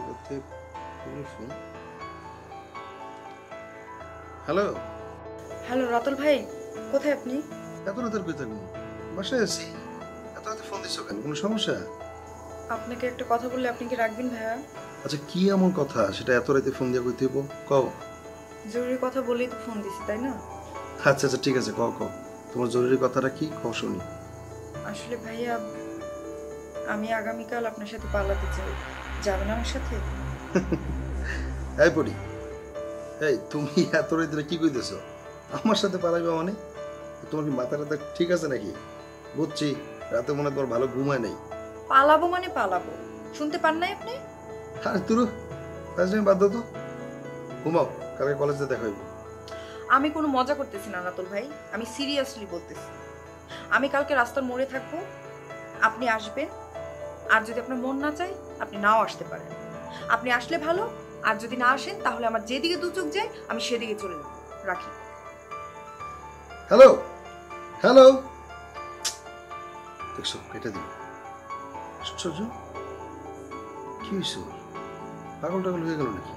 করতে phone. Hello hello Ratul ভাই, কোথায় আপনি? এত রাতের কই থাকবো? বাসায় আছি। এত রাতে ফোন দিছো কেন? কোনো সমস্যা? আপনাকে একটা কথা বললে আপনি কি রাখবেন ভাইয়া? আচ্ছা কি এমন কথা সেটা এত রাতে ফোন দিয়ে কইতে হইব? কও। জরুরি কথা বলেই তো ফোন দিছি, তাই না? আচ্ছা আচ্ছা ঠিক আছে, কও কও। তোমার জরুরি কথাটা কি? কও শুনি। আসলে ভাইয়া, আমি আগামীকাল আপনার সাথে পালাতে চাই, যাবেন আমার সাথে? এই পড়ি, এই তুমি এত রাতে কি কইতেছো? আমার সাথে পালাইবা মানে? তোমার কি মাথা টাথা ঠিক আছে নাকি? বুঝছি রাতে মনে হয় তোমার ভালো ঘুমায় নাই। পালাবো মানে পালাবো, শুনতে পান নাই আপনি? আরে তুরু, আজ আমি বাদ দাও তো। ঘুমাও, কালকে কলেজে দেখা হইব। আমি কোনো মজা করতেছি না রাতুল ভাই, আমি সিরিয়াসলি বলতেছি। আমি কালকে রাস্তার মোড়ে থাকবো, আপনি আসবেন। আর যদি আপনার মন না চায় আপনি নাও আসতে পারেন। আপনি আসলে ভালো, আর যদি না আসেন তাহলে আমার যেদিকে দু চোখ যায় আমি সেদিকে চলে যাব। রাখি। হ্যালো হ্যালো, দেখছো কেটে দিল। আশ্চর্য, কি হয়েছে? পাগল টাগল হয়ে গেল নাকি?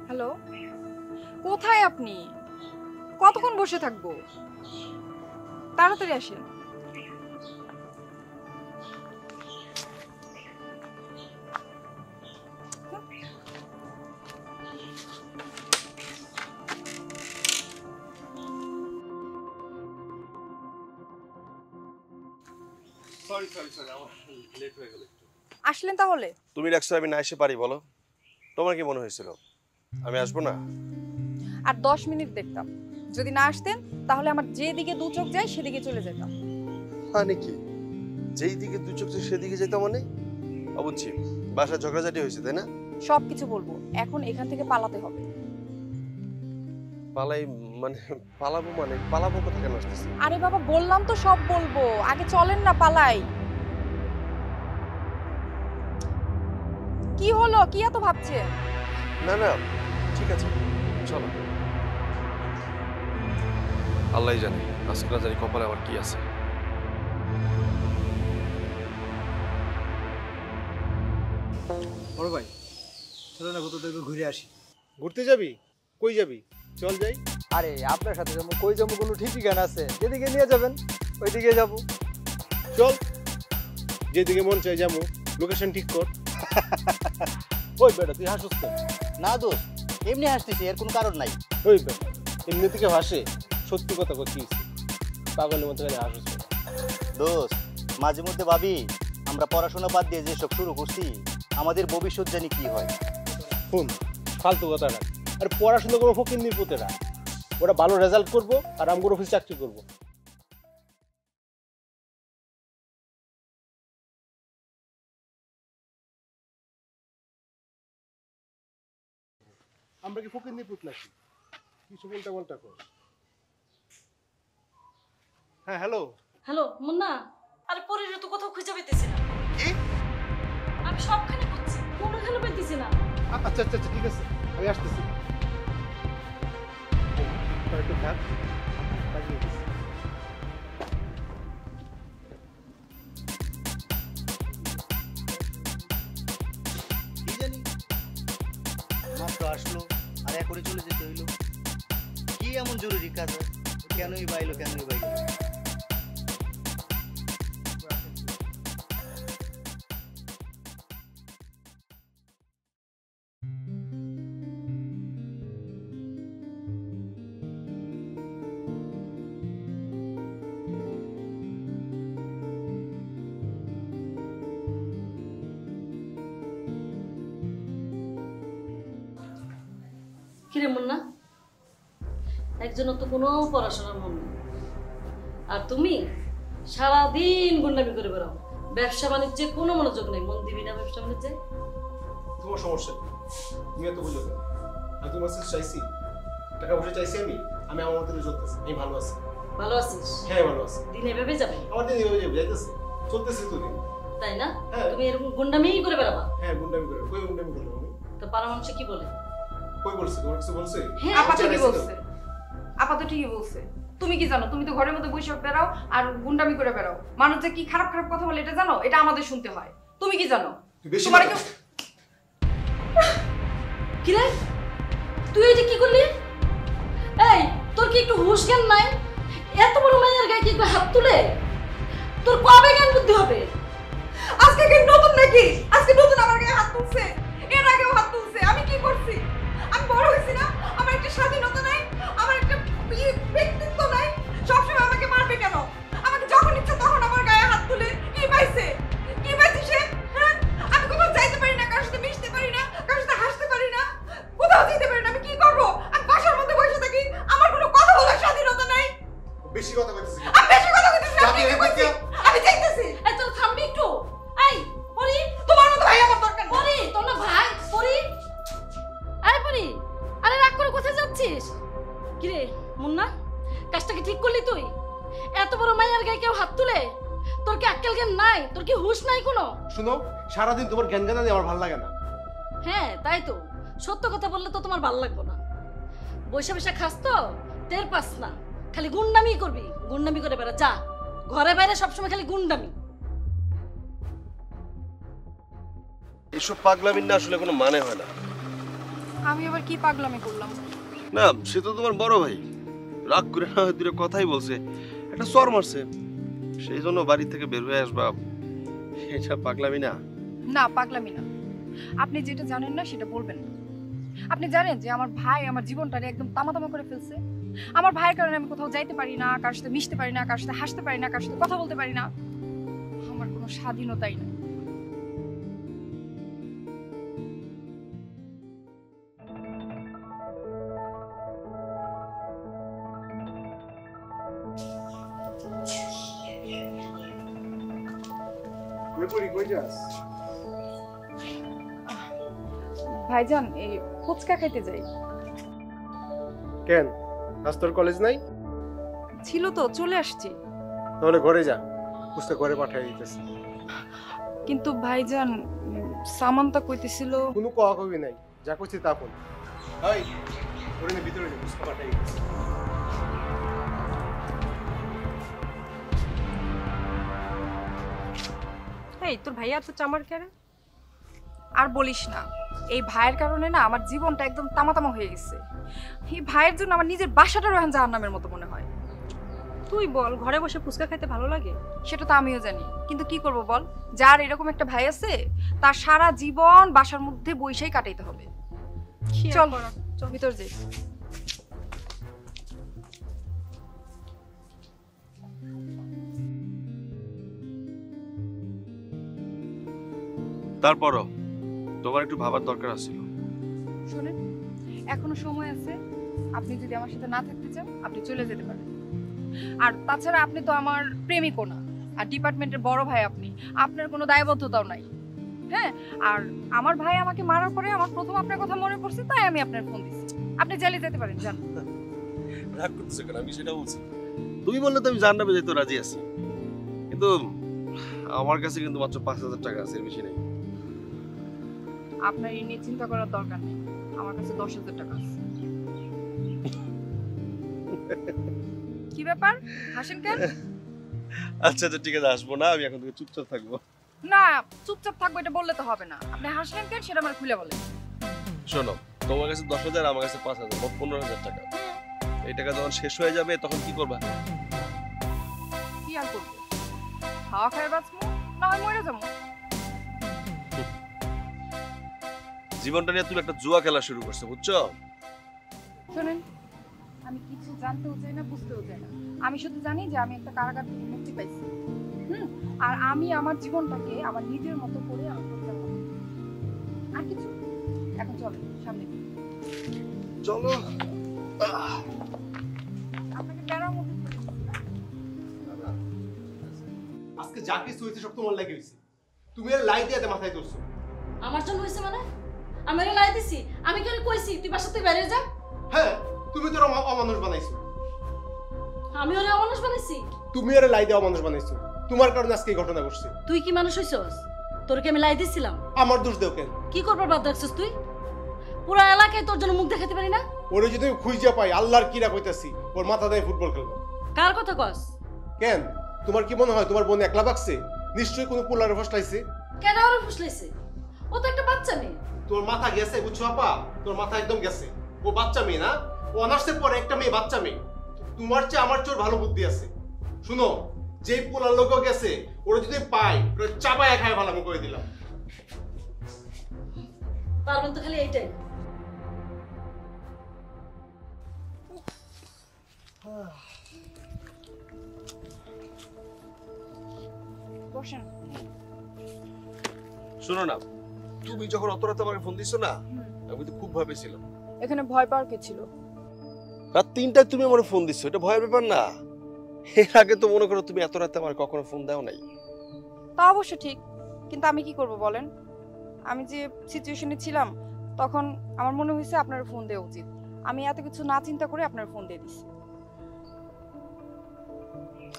হ্যালো, কোথায় আপনি? কতক্ষণ বসে থাকবো? তাড়াতাড়ি আসেন। সরি সরি সরি, আমার লেট হয়ে গেল একটু। আসলেন তাহলে? তুমি ডাকছো আমি না এসে পারি বলো? তোমার কি মনে হয়েছিল আমি আসবো না? আর 10 মিনিট দেখতাম। যদি না আসতেন তাহলে আমার যেদিকে দু চোখ যায় সেদিকে চলে যেতাম। মানে কি? যেই দিকে দু চোখ যায় সেদিকে যেতাম মানে? বুঝছি, বাসায় ঝগড়াঝাটি হয়েছে তাই না? সবকিছু বলবো, এখন এখান থেকে পালাতে হবে। পালাই মানে? পালাবো মানে? পালাবো কোথা কেন আসতেছি? আরে বাবা বললাম তো সব বলবো, আগে চলেন না পালাই। কি হলো, কি এত ভাবছেন? না না ঠিক আছে, চলো। আল্লাহই জানে আজকে না জানি কপালে আমার কি আছে। বড় ভাই, চলো না কোথাও থেকে ঘুরে আসি। ঘুরতে যাবি? কই যাবি? চল যাই। আরে আপনার সাথে যাবো, কই যাবো কোনো ঠিক ঠিকানা আছে? যেদিকে নিয়ে যাবেন ওইদিকে যাবো। চল, যেদিকে মন চাই যাবো। লোকেশন ঠিক কর। ওই বেটা তুই হাসুস কেন? না দোস্ত, এমনি হাসতেছি, এর কোনো কারণ নাই। ওই বেটা এমনি থেকে হাসে? সত্যি কথা করছিস, পাগলের মতো করে হাসুস কেন? দোস্ত, মাঝে মধ্যে ভাবি আমরা পড়াশোনা বাদ দিয়ে যেসব শুরু করছি, আমাদের ভবিষ্যৎ জানি কি হয়। শুন, ফালতু কথা না। আর পড়াশোনা করবো ফকিন্নির পুতেরা, ওরা ভালো রেজাল্ট করবো আর আমগুলো অফিস চাকরি করবো। আমরা কি ফকিন্নির পুত নাকি? কিছু উল্টা পাল্টা কর। হ্যাঁ হ্যালো। হ্যালো মুন্না, আরে পরিরে তো কোথাও খুঁজে পেতেছি না। কি? আমি সবখানে খুঁজছি, কোনোখানে পেতেছি না। আচ্ছা আচ্ছা আচ্ছা ঠিক আছে, আমি আসতেছি। একটু থাক, লাগিয়ে দিচ্ছি। কি জানি মাত্র আসলো আর এক করে চলে যেতে হইলো। কি এমন জরুরি কাজ? কেনই বাইলো, কেনই বাইলো? কিরে মুন্না, একজনের তো কোনো পড়াশোনার মন নেই, আর তুমি সারাদিন গুন্ডামি করে বেড়াও। ব্যবসা বাণিজ্যে কোনো মনোযোগ নেই, মন দিবি না ব্যবসা বাণিজ্যে? তোমার সমস্যা কি? তুমি এত বুঝো কেন? আর তোমার কাছে চাইছি টাকা পয়সা চাইছি আমি আমার মতো চলতেছি, আমি ভালো আছি। ভালো আছিস? হ্যাঁ ভালো আছি। দিন এভাবে যাবে? আমার দিন এভাবে যাইতেছে, চলতেছে তো দিন। তাই না? হ্যাঁ। তুমি এরকম গুন্ডামি করে বেড়াবা? হ্যাঁ গুন্ডামি করে। কই গুন্ডামি করলাম আমি? তো পাড়া মানুষ কি বলে? কই বলছি? তোমার কিছু বলছে? হ্যাঁ। আপা ঠিকই জানাইছি তো। বলছে, আপা তো ঠিকই বলছে। তুমি কি জানো? তুমি তো ঘরের মধ্যে বসে বেড়াও আর গুন্ডামি করে বেড়াও। মানুষ যে কি খারাপ খারাপ কথা বলে এটা জানো? এটা আমাদের শুনতে হয়। তুমি কি জানো? তুই বেশি তোমার কথা- কেউ কি রে, তুই এটা কি করলি? এই, তোর কি একটু হুঁশ জ্ঞান নাই? এত বড় মায়ের গায়ে কি একটু হাত তুলে? তোর কবে জ্ঞান বুদ্ধি হবে? আজকে কি নতুন নাকি? আজকে নতুন আমার গায়ে হাত তুলছে, এর আগেও হাত তুলছে। আমি কি করছি? আমি বড় হয়েছি না? আমার একটা স্বাধীনতা নাই, আমার একটা ব্যক্তিত্ব নাই। সবসময় আমাকে মারবে কেন? আমাকে যখন ইচ্ছা তখন আমার গায়ে হাত তুলে কি পাইছে? কি পাইছে সে? হ্যাঁ, আমি কোথাও যাইতে পারি না, কারোর সাথে মিশতে পারি না, কারোর সাথে হাসতে পারি না, কোথাও যেতে পারি না। আমি কি করবো? আমি বাসার মধ্যে বসে থাকি, আমার কোনো কথা বলার স্বাধীনতা নাই। বেশি কথা কইতেছিস। আমি বেশি কথা বলতেছি না, যাবি আমি কি এদিকে? করছি? আমি যাইতেছি। এই তোর থামবি একটু? এই পরি, তোমার মতো ভাই আমার দরকার নেই। পরি, তোর না ভাই পরি? এই পরি, আরে রাগ করে কোথায় যাচ্ছিস? কি রে মুন্না, কাজটা কি ঠিক করলি তুই? এত বড় মায়ের গায়ে কেউ হাত তুলে? তোর কি আক্কেল জ্ঞান নাই? তোর কি হুঁশ নাই কোনো? শুনো, সারাদিন তোমার জ্ঞান জ্ঞান দিয়ে আমার ভালো লাগে না। হ্যাঁ তাই তো, সত্য কথা বললে তো তোমার ভালো লাগবে না। বৈশা বৈশা খাস তো টের পাস না, খালি গুন্ডামি করবি, গুন্ডামি করে বেড়া। যা, ঘরে বাইরে সবসময় খালি গুন্ডামি। এসব পাগলামির না আসলে কোনো মানে হয় না। আমি আবার কি পাগলামি করলাম? না, সে তো তোমার বড় ভাই, রাগ করে না হয় দুটো কথাই বলছে, একটা চর মারছে, সেই জন্য বাড়ি থেকে বের হয়ে আসবা, এটা পাগলামি না? না, পাগলামি না। আপনি যেটা জানেন না সেটা বলবেন না। আপনি জানেন যে আমার ভাই আমার জীবনটারে একদম তামাতামা করে ফেলছে। আমার ভাইয়ের কারণে আমি কোথাও যাইতে পারি না, কারোর সাথে মিশতে পারি না, কারোর সাথে হাসতে পারি না, কারোর সাথে কথা বলতে পারি না। আমার কোনো স্বাধীনতাই নেই। কই যাস? ভাইজান, এই ফুচকা খাইতে যাই। কেন, আজ তোর কলেজ নাই? ছিল তো, চলে আসছি। তাহলে ঘরে যা, পুস্তক ঘরে পাঠিয়ে দিতেছি। কিন্তু ভাইজান, সামান্তা কইতেছিল। কোনো কথা কবি নাই, যা করছি তা কোন। হাই, ওরে ভিতরে যা, পুস্তক পাঠিয়ে দিতেছি। এই তোর ভাইয়া তো চামার কেন? আর বলিস না, এই ভাইয়ের কারণে না আমার জীবনটা একদম তামাতামা হয়ে গেছে। এই ভাইয়ের জন্য আমার নিজের বাসাটা রোহান জাহান্নামের মতো মনে হয়। তুই বল, ঘরে বসে ফুচকা খেতে ভালো লাগে? সেটা তো আমিও জানি, কিন্তু কি করব বল, যার এরকম একটা ভাই আছে তার সারা জীবন বাসার মধ্যে বইসাই কাটাইতে হবে। কি আর চল করার? চল ভিতর যাই। তারপরও তোমার একটু ভাবার দরকার ছিল। শুনেন, এখনো সময় আছে। আপনি যদি আমার সাথে না থাকতে চান আপনি চলে যেতে পারেন। আর তাছাড়া আপনি তো আমার প্রেমিকও না, আর ডিপার্টমেন্টের বড় ভাই আপনি, আপনার কোনো দায়বদ্ধতাও নাই। হ্যাঁ, আর আমার ভাই আমাকে মারার পরে আমার প্রথম আপনার কথা মনে পড়ছে, তাই আমি আপনার ফোন দিচ্ছি। আপনি চাইলে যেতে পারেন, যান। রাগ করতেছো কেন? আমি সেটা বলছি, তুমি বললে তো আমি জান্নাতে যেতে রাজি আছি, কিন্তু আমার কাছে কিন্তু মাত্র 5,000 টাকা আছে, এর বেশি নেই। আপনার এই নিয়ে চিন্তা করার দরকার নেই, আমার কাছে 10,000 টাকা আছে। কি ব্যাপার, হাসেন কেন? আচ্ছা আচ্ছা ঠিক আছে, আসবো না, আমি এখন থেকে চুপচাপ থাকবো। না, চুপচাপ থাকবো এটা বললে তো হবে না। আপনি হাসলেন কেন সেটা আমার খুলে বলেন। শোনো, তোমার কাছে 10,000, আমার কাছে 5,000, মোট 15,000 টাকা। এই টাকা যখন শেষ হয়ে যাবে তখন কি করবা? কি আর করবো, খাওয়া খায় বাঁচবো, না হয় মরে যাবো। জীবনটা নিয়ে তুমি একটা জুয়া খেলা শুরু করছো, বুঝছো? শোনেন, আমি কিছু জানতেও চাই না, বুঝতেও চাই না। আমি শুধু জানি যে আমি একটা কারাগার থেকে মুক্তি পাইছি। আর আমি আমার জীবনটাকে আমার নিজের মতো করে আমি পরিচালনা করব। আর কিছু। এখন চলো সামনে। চলো। আপনাকে বেড়ার মধ্যে আজকে যা কিছু হয়েছে সব তোমার লাগে হয়েছে। তুমি আর লাই দিয়ে মাথায় ধরছো। আমার জন্য হয়েছে মানে? আমি ওরে লাই দিছি? আমি কি ওরে কইছি তুই বাসা থেকে বাইরে যা? হ্যাঁ, তুমি তো অমানুষ বানাইছো। আমি ওরে অমানুষ বানাইছি? তুমি আরে লাই দিয়ে অমানুষ বানাইছো। তোমার কারণে আজকে এই ঘটনা ঘটছে। তুই কি মানুষ হইছস? তোর কি আমি লাই দিছিলাম? আমার দোষ দেও কেন? কি করবার বাদ রাখছস তুই? পুরা এলাকায় তোর জন্য মুখ দেখাতে পারি না? ওরে যদি আমি খুঁজে পাই, আল্লাহর কিরা কইতাছি, ওর মাথা দিয়ে ফুটবল খেলবো। কার কথা কস? কেন? তোমার কি মনে হয় তোমার বোন একলা বাকছে? নিশ্চয়ই কোনো পোলারে ফসলাইছে। কেন ওরে ফুসলাইছে? ও তো একটা বাচ্চা মেয়ে। তোর মাথা গেছে, বুঝছো আপা? তোর মাথা একদম গেছে। ও বাচ্চা মেয়ে না? ও অনার্সের পরে একটা মেয়ে বাচ্চা মেয়ে। তোমার চেয়ে আমার চোর ভালো বুদ্ধি আছে। শুনো, যে পোলার লোক গেছে, ওরা যদি পাই, ওরা চাপায় খায় ভালো করে দিলাম। পারবেন তো খালি এইটাই। বসেন। শোনো না, তুমি যখন অত রাতে আমাকে ফোন দিছো না, আমি তো খুব ভেবেছিলাম। এখানে ভয় পাওয়ার কি ছিল? রাত ৩টায় তুমি আমার ফোন দিছো, এটা ভয়ের ব্যাপার না। এর আগে তো মনে করো তুমি এত রাতে আমার কখনো ফোন দাও নাই। তা অবশ্য ঠিক, কিন্তু আমি কি করব বলেন? আমি যে সিচুয়েশনে ছিলাম তখন আমার মনে হয়েছে আপনার ফোন দেওয়া উচিত। আমি এত কিছু না চিন্তা করে আপনার ফোন দিয়ে দিছি।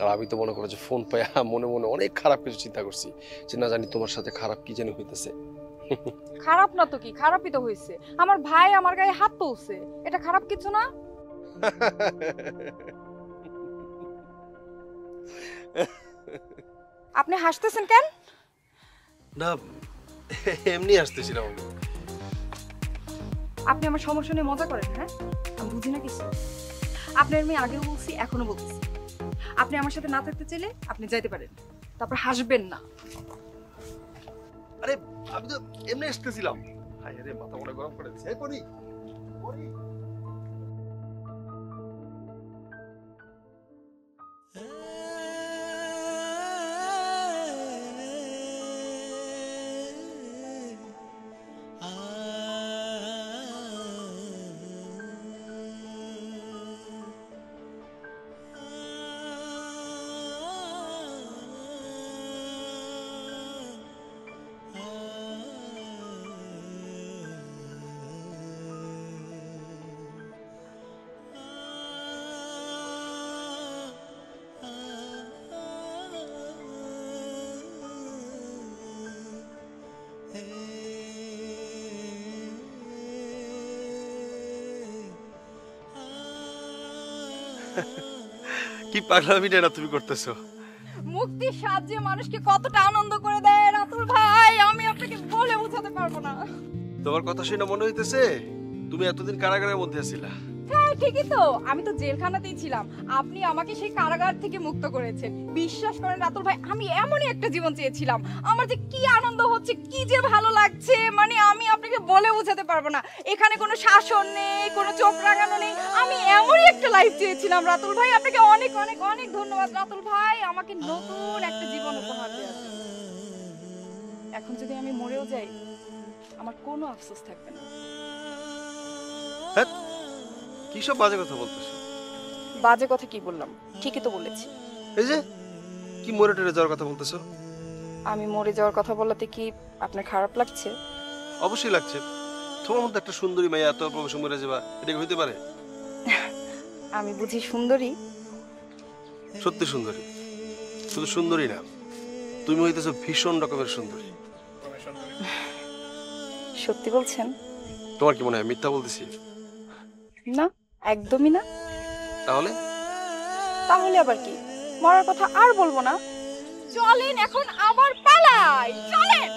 আর আমি তো মনে করো যে ফোন পাই মনে মনে অনেক খারাপ কিছু চিন্তা করছি, যে না জানি তোমার সাথে খারাপ কি জানি হইতেছে। খারাপ না তো কি, খারাপই তো হয়েছে। আমার ভাই আমার গায়ে হাত তুলছে, এটা খারাপ কিছু না? আপনি হাসতেছেন কেন? না, এমনি আসতেছিলাম। আপনি আমার সমস্যা নিয়ে মজা করেন? হ্যাঁ, আমি বুঝি না কিছু। আপনার আমি আগেও বলছি, এখনো বলছি, আপনি আমার সাথে না থাকতে চাইলে আপনি যাইতে পারেন, তারপর হাসবেন না। আরে আমি তো এমনি আসতেছিলাম। হায় রে, মাথা মনে গরম করে দিছে। এই পরি পরি কি পাগলামিটা না তুমি করতেছো? মুক্তির সাহায্যে মানুষকে কতটা আনন্দ করে দেয় রাতুল ভাই, আমি আপনাকে বলে বোঝাতে পারবো না। তোমার কথা শুনে মনে হইতেছে তুমি এতদিন কারাগারের মধ্যে ছিলা। হ্যাঁ ঠিকই তো, আমি তো জেলখানাতেই ছিলাম। আপনি আমাকে সেই কারাগার থেকে মুক্ত করেছেন। বিশ্বাস করেন রাতুল ভাই, আমি এমনই একটা জীবন চেয়েছিলাম। আমার যে কি আনন্দ হচ্ছে, কি যে ভালো লাগছে, মানে আমি আপনাকে বলে বোঝাতে পারবো না। এখানে কোনো শাসন নেই, কোনো চোখ রাঙানো নেই। আমি এমনই একটা লাইফ চেয়েছিলাম রাতুল ভাই। আপনাকে অনেক অনেক অনেক ধন্যবাদ রাতুল ভাই, আমাকে নতুন একটা জীবন উপহার দেওয়ার জন্য। এখন যদি আমি মরেও যাই, আমার কোনো আফসোস থাকবে না। হ্যাঁ, কি সব বাজে কথা বলতেছো? বাজে কথা কি বললাম? ঠিকই তো বলেছি। এই যে কি মরে টরে যাওয়ার কথা বলতেছো? আমি মরে যাওয়ার কথা বলাতে কি আপনার খারাপ লাগছে? অবশ্যই লাগছে। তোমার মধ্যে একটা সুন্দরী মেয়ে এত অল্প বয়সে মরে যাবা, এটা কি হইতে পারে? আমি বুঝি সুন্দরী? সত্যি সুন্দরী। শুধু সুন্দরী না, তুমি হইতেছো ভীষণ রকমের সুন্দরী। সত্যি বলছেন? তোমার কি মনে হয় মিথ্যা বলতেছি? না, একদমই না। তাহলে তাহলে আবার কি? মরার কথা আর বলবো না। চলেন এখন আবার পালাই, চলেন।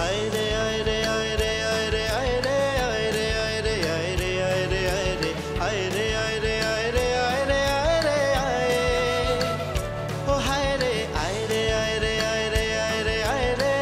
আয়রে আয়রে আয়রে আয়রে আয়রে আয়রে আয়রে আয়রে আয়রে আয়রে আয়রে আয়রে আয়রে আয়রে আয়রে আয় ও হায়রে আয়রে আয়রে আয়রে আয়রে আয়রে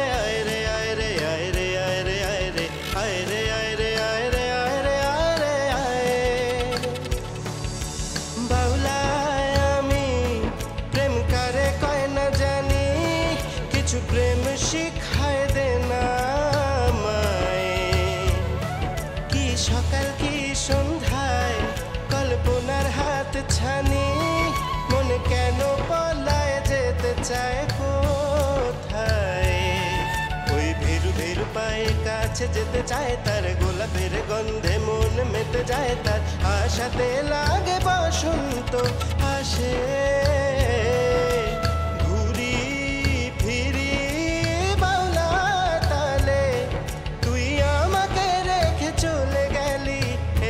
কেন পালায় যেতে চায় কোথায়, ওই ভীরু ভীরু পায়ে কাছে যেতে চায় তার, গোলাপের গন্ধে মন মেতে যায় তার, আশাতে লাগে বসন্ত আসে, ঘুরি ফিরি বাউলা তালে, তুই আমাকে রেখে চলে গেলি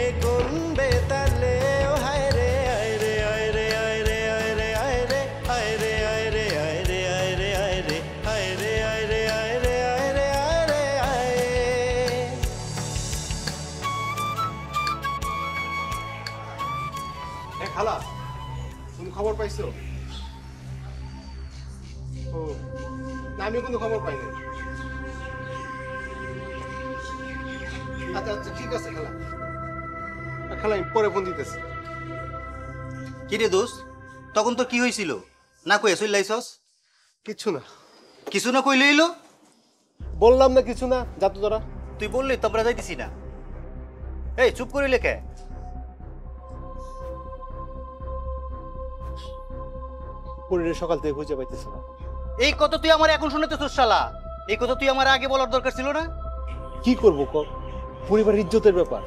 এ কোন বেতালে, ও হায় রে আয় রে আয় রে আয় রে আয় রে আয় রে আয় রে আয় রে আয় রে আয় রে আয় রে আয় রে আয় রে আয় রে আয় রে আয় রে আয়। খালা, তুমি খবর পাইছো? ও না, আমি কোনো খবর পাইনি। আচ্ছা আচ্ছা ঠিক আছে খালা, খালা আমি পরে ফোন দিতেছি। কিরে দোস্ত, তখন তো কি হয়েছিল? না কই আসল লাইছস? কিচ্ছু না। কিছু না কইলে এলো? বললাম না কিছু না, যা তো তোরা। তুই বললি তো আমরা যাইতেছি না। এই চুপ করে লেখে। পরিরে সকাল থেকে খুঁজে পাইতেছি না। এই কথা তুই আমার এখন শুনাতেছিস শালা? এই কথা তুই আমার আগে বলার দরকার ছিল না? কি করবো ক, পরিবারের ইজ্জতের ব্যাপার,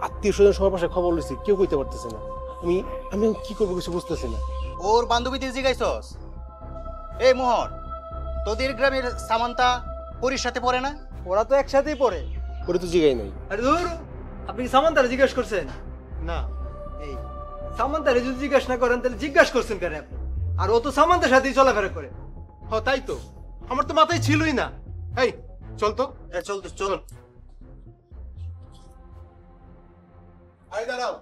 আত্মীয় স্বজন সবার পাশে খবর লইছি, কেউ কইতে পারতেছে না। আমি আমি কি করবো কিছু বুঝতেছি না। ওর বান্ধবীদের জিগাইছস? এই মোহন, তোদের গ্রামের সামান্তা পরির সাথে পড়ে না? ওরা তো একসাথেই পড়ে। পরে তো জিগাই নাই। আরে ধুর, আপনি কি সামান্তারে জিজ্ঞেস করছেন? না। এই সামান্তারে যদি জিজ্ঞেস না করেন তাহলে জিজ্ঞাসা করছেন কেন আপনি? আর ও তো সামান্তার সাথেই চলাফেরা করে। হ তাই তো, আমার তো মাথায় ছিলই না। এই চল তো। চল তো চল। আই দাঁড়াও।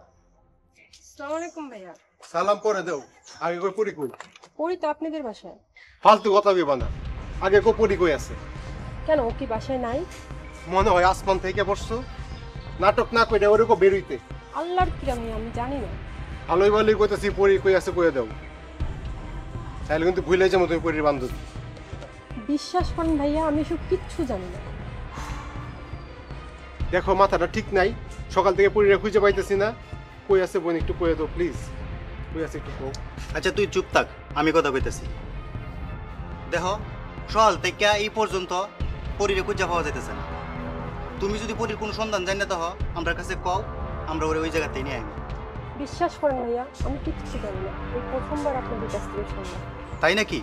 আসসালামু আলাইকুম ভাইয়া। সালাম পরে দেও, আগে কই পরি কই? পরি তো আপনাদের বাসায়। ফালতু কথা বিবা না, আগে কই পরি কই আছে? কেন, ও কি বাসায় নাই? মনে হয় আসমান থেকে পড়ছো, নাটক না কইরা ওরে কো বেরুইতে। আল্লাহর কিরামি, আমি জানি না। ভালোই ভালোই কইতাছি পরি কই আছে কইয়া দাও, তাহলে কিন্তু ভুলে যাবো তুমি পরির বান্ধবী। বিশ্বাস করেন ভাইয়া, আমি সব কিচ্ছু জানি না। দেখো মাথাটা ঠিক নাই, সকাল থেকে পরিরে খুঁজে পাইতেছি না, কই আছে বোন একটু কইয়া দাও প্লিজ, কই আছে একটু কও। আচ্ছা তুই চুপ থাক, আমি কথা কইতেছি। দেখো, সকাল থেকে এই পর্যন্ত পরিরে খুঁজে পাওয়া যাইতেছে না। তুমি যদি পরির কোনো সন্ধান জানি না তো আমার কাছে কও, আমরা ওরে ওই জায়গাতেই নিয়ে আইব। বিশ্বাস করেন ভাইয়া, আমি কিচ্ছু জানি না। এই প্রথমবার আপনাদের কাছ থেকে শুনলাম। তাই নাকি?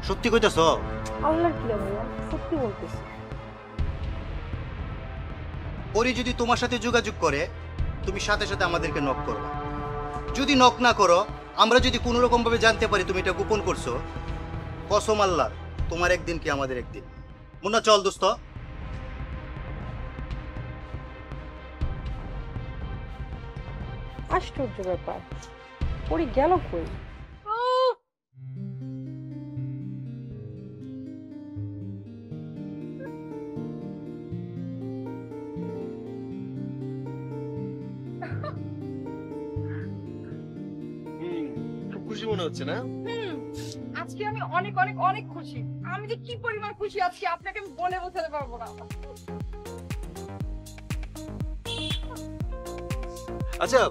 সত্যি কইতেছ? আল্লাহর কিরামি ভাইয়া, সত্যি বলতেছি। পরি যদি তোমার সাথে যোগাযোগ করে, তুমি সাথে সাথে আমাদেরকে নক করো। যদি নক না করো, আমরা যদি কোনো রকম ভাবে জানতে পারি তুমি এটা গোপন করছো, কসম আল্লাহ, তোমার একদিন কি আমাদের একদিন। মুন্না চল দোস্ত। আশ্চর্য ব্যাপার, পরি গেল কই? খুব খুশি মনে হচ্ছে না? আজকে আমি অনেক অনেক অনেক খুশি। আমি যে কি পরিমাণ খুশি আজকে আপনাকে আমি বলে বোঝাতে পারবো না। আচ্ছা,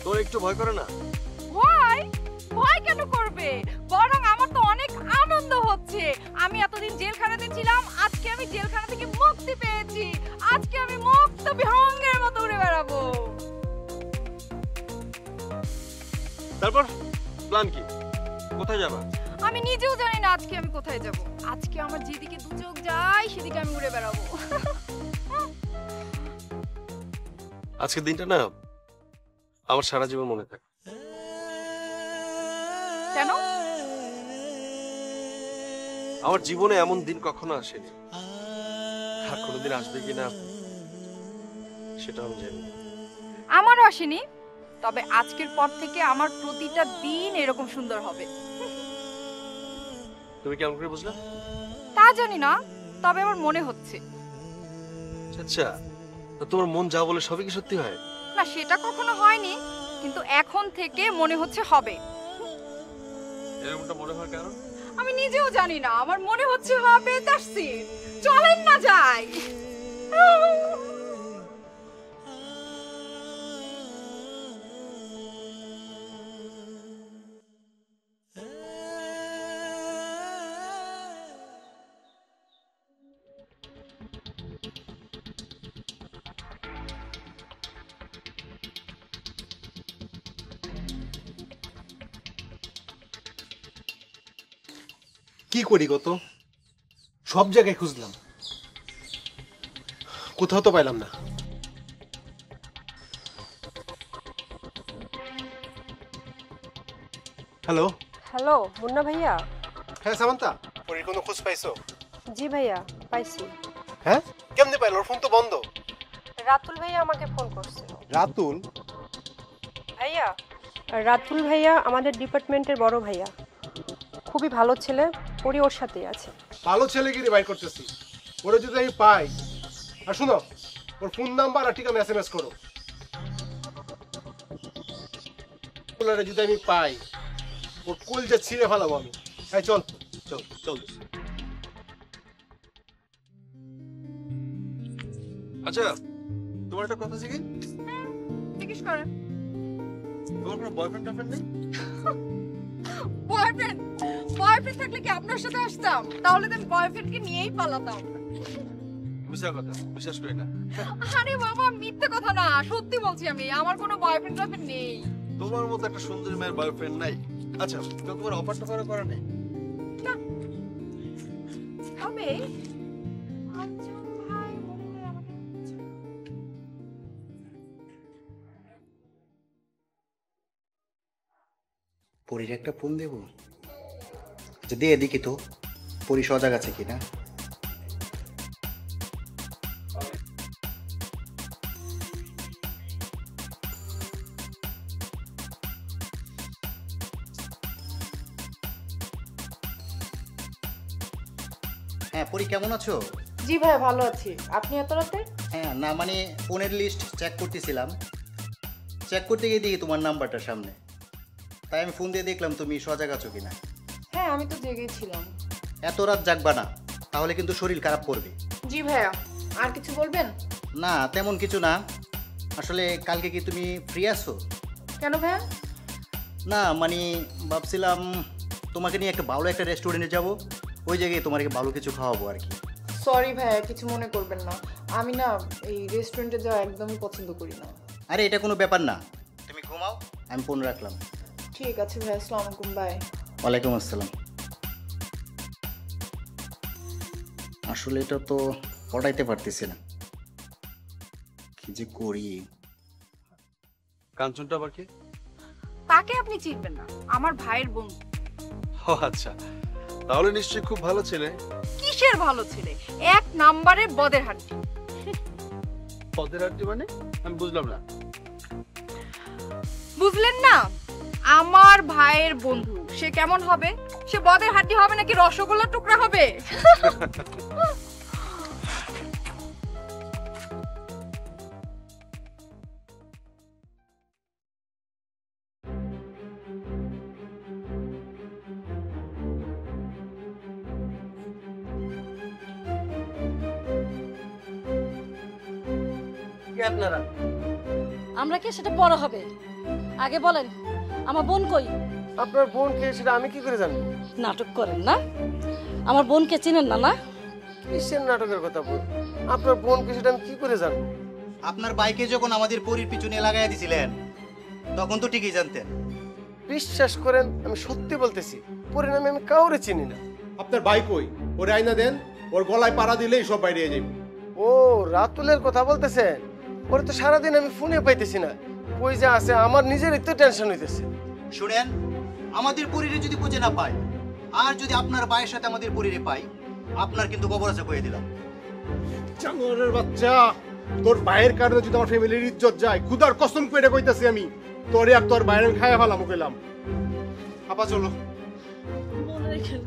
তোর একটু ভয় করে না? ভয়? ভয় কেন করবে? বরং আমার তো অনেক আনন্দ হচ্ছে। আমি এতদিন জেলখানাতে ছিলাম, আজকে আমি জেলখানা থেকে মুক্তি পেয়েছি। আজকে আমি মুক্ত বিহঙ্গের মতো উড়ে বেড়াবো। তারপর প্ল্যান কি? কোথায় যাবা? আমি নিজেও জানি না আজকে আমি কোথায় যাব। আজকে আমার যেদিকে দু চোখ যায় সেদিকে আমি উড়ে বেড়াবো। আজকের দিনটা না আমার সারা জীবন মনে থাকে। কেন? আমার জীবনে এমন দিন কখনো আসেনি, আর কোনোদিন আসবে কিনা সেটা আমি জানি না। আমারও আসেনি, তবে আজকের পর থেকে আমার প্রতিটা দিন এরকম সুন্দর হবে। তুমি কেমন করে বুঝলা? তা জানি না, তবে আমার মনে হচ্ছে। আচ্ছা, তো তোমার মন যা বলে সবই কি সত্যি হয়? না, সেটা কখনো হয়নি, কিন্তু এখন থেকে মনে হচ্ছে হবে। এরকমটা মনে হয় কারণ? আমি নিজেও জানি না, আমার মনে হচ্ছে হবে। That's it. চলেন না যাই। কি করি গো তো? সব জায়গায় খুঁজলাম, কোথাও তো পাইলাম না। হ্যালো। হ্যালো মুন্না ভাইয়া। হ্যাঁ সামান্তা, পরীর কোনো খোঁজ পাইছো? জি ভাইয়া, পাইছি। হ্যাঁ, কেমনে পাইলো? ওর ফোন তো বন্ধ। রাতুল ভাইয়া আমাকে ফোন করছিল। রাতুল? ভাইয়া, রাতুল ভাইয়া আমাদের ডিপার্টমেন্টের বড় ভাইয়া, খুবই ভালো ছেলে, পরি ওর সাথেই আছে। ভালো ছেলেগিরি বাইর করতেছি, ওরা যদি আমি পাই। আর শুনো, ওর ফোন নাম্বার আর ঠিকানা SMS করো। ওরা যদি আমি পাই, ওর কলজা ছিঁড়ে ফেলাবো আমি। হ্যাঁ চল চল চল। আচ্ছা, তোমার একটা কথা জিজ্ঞেস জিজ্ঞেস করেন। তোমার কোনো বয়ফ্রেন্ড টাফ্রেন্ড নেই? বয়ফ্রেন্ড বয়ফ্রেন্ড থাকলে কি আপনার সাথে আসতাম? তাহলে তো বয়ফ্রেন্ডকে নিয়েই পালাতাম। মিথ্যা কথা, বিশ্বাস করি না। আরে বাবা, মিথ্যে কথা না, সত্যি বলছি আমি, আমার কোনো বয়ফ্রেন্ড টাফ্রেন্ড নেই। তোমার মতো একটা সুন্দরী মেয়ের বয়ফ্রেন্ড নাই? আচ্ছা, কেউ তোমার অফার টফার করা নেই? তবে আঞ্জুম ভাই মনে হয় আমাকে পরীর একটা ফোন দেবো, যদি এদিকে তো পরী সজাগ আছে কিনা। হ্যাঁ পরী, কেমন আছো? জি ভাই, ভালো আছি। আপনি এত রাতে? হ্যাঁ না মানে ফোনের লিস্ট চেক করতেছিলাম, চেক করতে গিয়ে দেখি তোমার নাম্বারটা সামনে, তাই আমি ফোন দিয়ে দেখলাম তুমি সজাগ আছো কিনা। হ্যাঁ, আমি তো জেগেই ছিলাম। এত রাত জাগবা না, তাহলে কিন্তু শরীর খারাপ করবে। জি ভাইয়া, আর কিছু বলবেন? না তেমন কিছু না, আসলে কালকে কি তুমি ফ্রি আছো? কেন ভাইয়া? না মানে ভাবছিলাম তোমাকে নিয়ে একটা ভালো একটা রেস্টুরেন্টে যাব, ওই জায়গায় তোমাকে ভালো কিছু খাওয়াবো আর কি। সরি ভাইয়া, কিছু মনে করবেন না, আমি না এই রেস্টুরেন্টে যাওয়া একদমই পছন্দ করি না। আরে এটা কোনো ব্যাপার না, তুমি ঘুমাও, আমি ফোন রাখলাম। ঠিক আছে ভাইয়া, আসসালামু আলাইকুম, বাই। ওয়ালাইকুম আসসালাম। আসলে এটা তো পড়াইতে পারতেছি না, কি যে করি। কাঞ্চনটা আবার কি? তাকে আপনি চিনবেন না, আমার ভাইয়ের বন্ধু। ও আচ্ছা, তাহলে নিশ্চয়ই খুব ভালো ছেলে। কিসের ভালো ছেলে, এক নাম্বারের বদের হাড্ডি। পদের আড্ডি মানে? আমি বুঝলাম না। বুঝলেন না? আমার ভাইয়ের বন্ধু, সে কেমন হবে? সে বদের হাড্ডি হবে নাকি রসগোল্লার টুকরা হবে? আপনারা আমরা কি সেটা বড় হবে? আগে বলেন, আমার বোন কই? আপনার বোন কে সেটা আমি কি করে জানবো? নাটক করেন না, আমার বোনকে চিনেন না? না কিসের নাটকের কথা বল? আপনার বোন কে সেটা আমি কি করে জানবো? আপনার বাইকে যখন আমাদের পরীর পিছনে লাগাই দিছিলেন, তখন তো ঠিকই জানতেন। বিশ্বাস করেন, আমি সত্যি বলতেছি, পরিণামে আমি কাউরে চিনি না। আপনার ভাই কই? ওর আয়না দেন, ওর গলায় পাড়া দিলেই সব বাইরে যাবে। ও রাতুলের কথা বলতেছেন? ওরে তো সারাদিন আমি ফোনে পাইতেছি না, কই যে আছে আমার নিজেরই তো টেনশন হইতেছে। শুনেন, আমাদের পরীরে যদি খুঁজে না পাই, আর যদি আপনার ভাইয়ের সাথে আমাদের পরীরে পাই, আপনার কিন্তু খবর আছে কয়ে দিলাম। জানোয়ারের বাচ্চা, তোর ভাইয়ের কারণে যদি আমার ফ্যামিলির ইজ্জত যায়, খুদার কসম কইরা কইতাছি আমি, তোরে আর তোর ভাইয়ের খাইয়া ফেলাম কইলাম। আপা চলো। মনে রেখেন।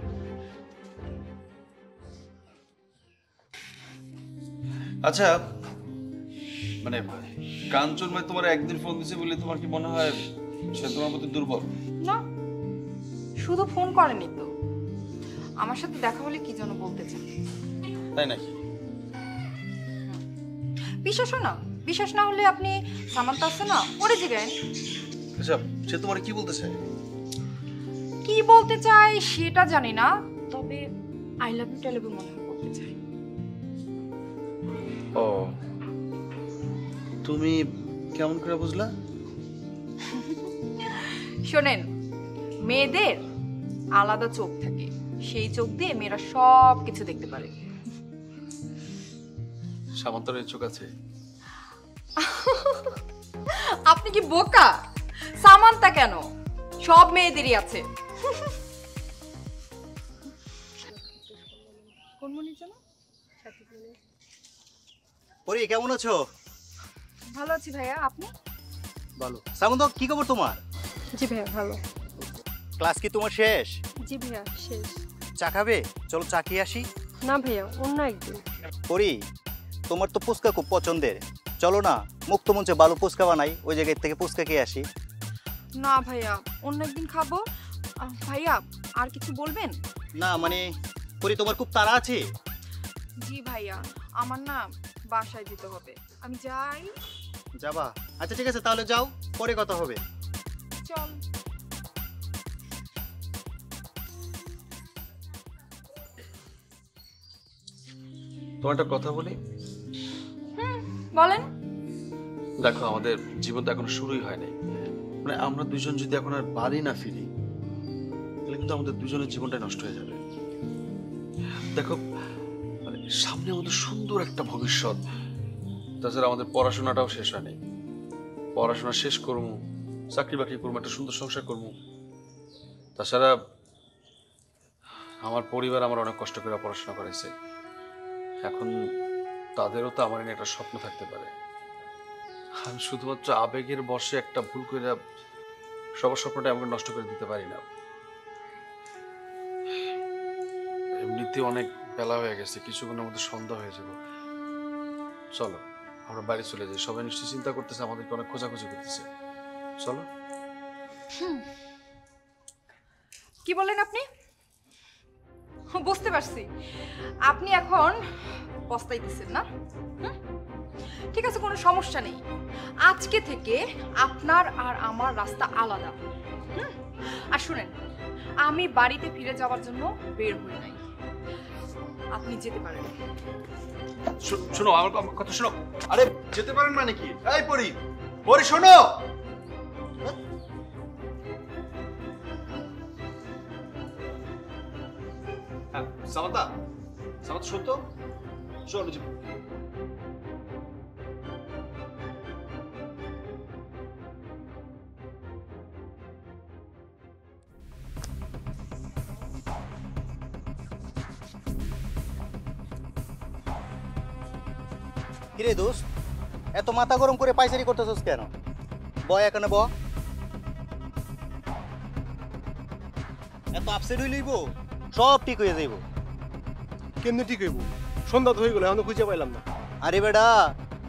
আচ্ছা, মানে কাঞ্চন ভাই তোমার একদিন ফোন দিছে বলে তোমার কি মনে হয় সে তোমার প্রতি দুর্বল? না, শুধু ফোন করেনি তো, আমার সাথে দেখা হলে কি যেন বলতে চান। তাই নাকি? বিশ্বাস না, বিশ্বাস না হলে আপনি সামান্তা আছে না, ওরে জিজ্ঞেন। আচ্ছা, সে তোমার কি বলতে চায়? কি বলতে চাই সেটা জানি না, তবে আই লাভ ইউ টেলিভি মনে হয় বলতে চাই। ও, তুমি কেমন করে বুঝলা? শোনেন, মেয়েদের আলাদা চোখ থাকে, সেই চোখ দিয়ে মেয়েরা সব কিছু দেখতে পারে। সামান্তর চোখ আছে? আপনি কি বোকা? সামান্তা কেন, সব মেয়েদেরই আছে। কোন মনি যেন? পরি কেমন আছো? ভালো আছি ভাইয়া, আপনি? ভালো। সামন্ত কি খবর তোমার? জি ভাইয়া ভালো। ক্লাস কি তোমার শেষ? জি ভাইয়া শেষ। চা খাবে? চলো চা খেয়ে আসি। না ভাইয়া অন্য একদিন। পরি তোমার তো ফুচকা খুব পছন্দের, চলো না মুক্ত মঞ্চে ভালো ফুচকা বানাই, ওই জায়গায় থেকে ফুচকা খেয়ে আসি। না ভাইয়া, অন্য একদিন খাবো। ভাইয়া আর কিছু বলবেন? না মানে পরি তোমার খুব তাড়া আছে? জি ভাইয়া, আমার না বাসায় যেতে হবে, আমি যাই। যাবা? আচ্ছা ঠিক আছে তাহলে যাও, পরে কথা হবে। চল। তোমার একটা কথা বলি? বলেন। দেখো, আমাদের জীবন তো এখনো শুরুই হয়নি। মানে আমরা দুজন যদি এখন আর বাড়ি না ফিরি, তাহলে কিন্তু আমাদের দুজনের জীবনটাই নষ্ট হয়ে যাবে। দেখো, মানে সামনে আমাদের সুন্দর একটা ভবিষ্যৎ, তাছাড়া আমাদের পড়াশোনাটাও শেষ হয়নি। পড়াশোনা শেষ করবো, চাকরি বাকরি করবো, একটা সুন্দর সংসার করবো। তাছাড়া আমার পরিবার আমার অনেক কষ্ট করে পড়াশোনা করেছে, এখন তাদেরও তো আমার নিয়ে একটা স্বপ্ন থাকতে পারে। আমি শুধুমাত্র আবেগের বশে একটা ভুল করে সবার স্বপ্নটা আমাকে নষ্ট করে দিতে পারি না। এমনিতে অনেক বেলা হয়ে গেছে, কিছুক্ষণের মধ্যে সন্ধ্যা হয়ে যাবে। চলো আমরা বাড়ি চলে যাই, সবাই নিশ্চয়ই চিন্তা করতেছে, আমাদেরকে অনেক খোঁজাখুঁজি করতেছে। চলো। কি বলেন আপনি? বুঝতে পারছি, আপনি এখন পস্তাইতেছেন না? ঠিক আছে, কোনো সমস্যা নেই। আজকে থেকে আপনার আর আমার রাস্তা আলাদা। আর শুনেন, আমি বাড়িতে ফিরে যাওয়ার জন্য বের হই নাই, আপনি যেতে পারেন। শোনো আমার কথা শোনো। আরে যেতে পারেন মানে কি? এই পরি, পরি শোনো। সামান্তা, সামান্তা সত্য চলো। কিরে দোস্ত, এত মাথা গরম করে পাইচারি করতেছস কেন? বয় এখানে ব। এত আপসেট হয়ে লইব, সব ঠিক হয়ে যাইব। কেমনে ঠিক হইব? সন্ধ্যা তো হয়ে গেল, এখন খুঁজে পাইলাম না। আরে বেটা,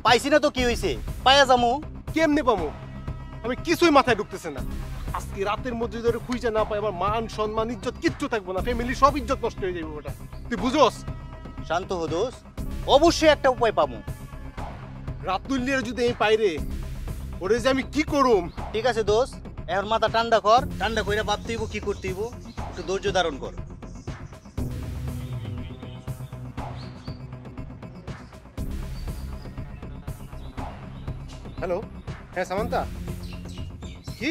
পাইছি না তো কি হয়েছে, পায়া যামু। কেমনে পামু? আমি কিছুই মাথায় ঢুকতেছে না। আজকে রাতের মধ্যে ধরে খুঁজে না পাই, আমার মান সম্মান ইজ্জত কিচ্ছু থাকবো না, ফ্যামিলি সব ইজ্জত নষ্ট হয়ে যাবে। ওটা তুই বুঝোস? শান্ত হো দোস্ত, অবশ্যই একটা উপায় পামু। রাতুল্লিয়ার যদি এই পাইরে ওরে যে আমি কি করুম। ঠিক আছে দোস্ত, এখন মাথা ঠান্ডা কর, ঠান্ডা কইরা ভাবতে হইব কি করতে হইব, একটু ধৈর্য ধারণ কর। হ্যালো, হ্যাঁ সামান্তা, কি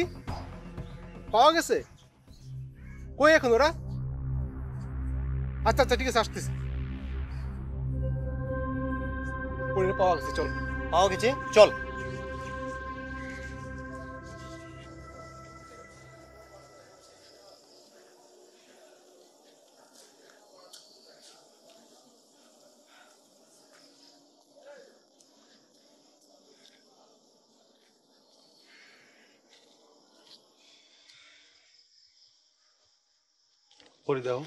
পাওয়া গেছে? কই এখন ওরা? আচ্ছা আচ্ছা ঠিক আছে, আসতেছি। পাওয়া গেছে, চল। পাওয়া গেছে, চল। পরি দাও,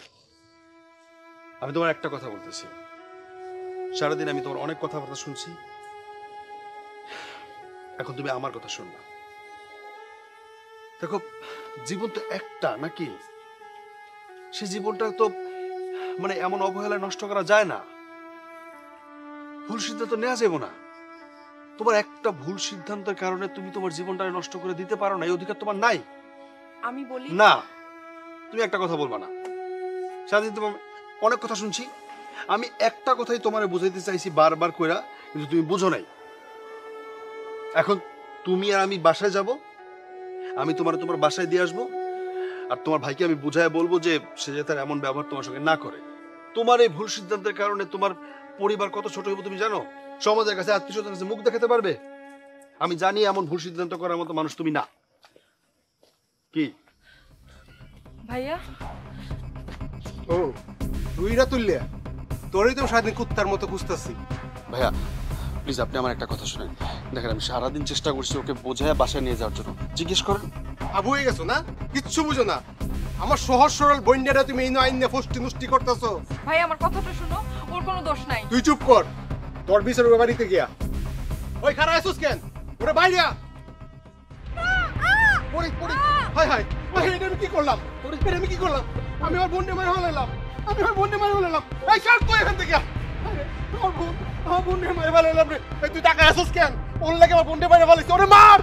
আমি তোমার একটা কথা বলতেছি। সারাদিন আমি তোমার অনেক কথাবার্তা শুনছি, এখন তুমি আমার কথা শুনবা। দেখো, জীবন তো একটা নাকি? সে জীবনটা তো মানে এমন অবহেলায় নষ্ট করা যায় না। ভুল সিদ্ধান্ত নেওয়া যাবে না। তোমার একটা ভুল সিদ্ধান্তের কারণে তুমি তোমার জীবনটা নষ্ট করে দিতে পারো না, এই অধিকার তোমার নাই। আমি বলি না, তুমি একটা কথা বলবা না। সারাদিন তোমার অনেক কথা শুনছি, আমি একটা কথাই তোমারে বুঝাইতে চাইছি বারবার কইরা, কিন্তু তুমি বুঝো নাই। এখন তুমি আর আমি বাসায় যাব, আমি তোমার বাসায় দিয়ে আসবো, আর তোমার ভাইকে আমি বুঝায় বলবো যে সে যাতে আর এমন ব্যবহার তোমার সঙ্গে না করে। তোমার এই ভুল সিদ্ধান্তের কারণে তোমার পরিবার কত ছোট হইব তুমি জানো? সমাজের কাছে, আত্মীয় স্বজনের কাছে মুখ দেখাতে পারবে? আমি জানি এমন ভুল সিদ্ধান্ত করার মতো মানুষ তুমি না। কি ভাইয়া ও তুই রাতুল্লিয়া, তোরই তো সারাদিন কুত্তার মতো খুঁজতেছি। ভাইয়া প্লিজ আপনি আমার একটা কথা শুনেন। দেখেন আমি সারাদিন চেষ্টা করছি ওকে বোঝায় বাসায় নিয়ে যাওয়ার জন্য। জিজ্ঞেস করেন। আবু হয়ে গেছো না, কিচ্ছু বুঝো না। আমার সহজ সরল বন্যাটা তুমি এই আইন নিয়ে ফষ্টি নষ্টি করতেছো। ভাই আমার কথাটা শুনো, ওর কোনো দোষ নাই। তুই চুপ কর, তোর বিচার ওর বাড়িতে গিয়া। ওই খারাপ আছিস কেন? ওরে বাইরে আ। পড়ি পড়ি, হাই হাই হাই, এটা আমি কি করলাম? এটা আমি কি করলাম? আমি আমার বোনকে মারা হলাম, আমি আমার বোনকে মারা হলাম। এই ছাড় তুই এখান থেকে। আমার বোনকে মারা হলাম রে। তুই টাকা আসিস কেন? ওর লাগে আমার বোনকে মারা ফেলেছিস। ওরে মার।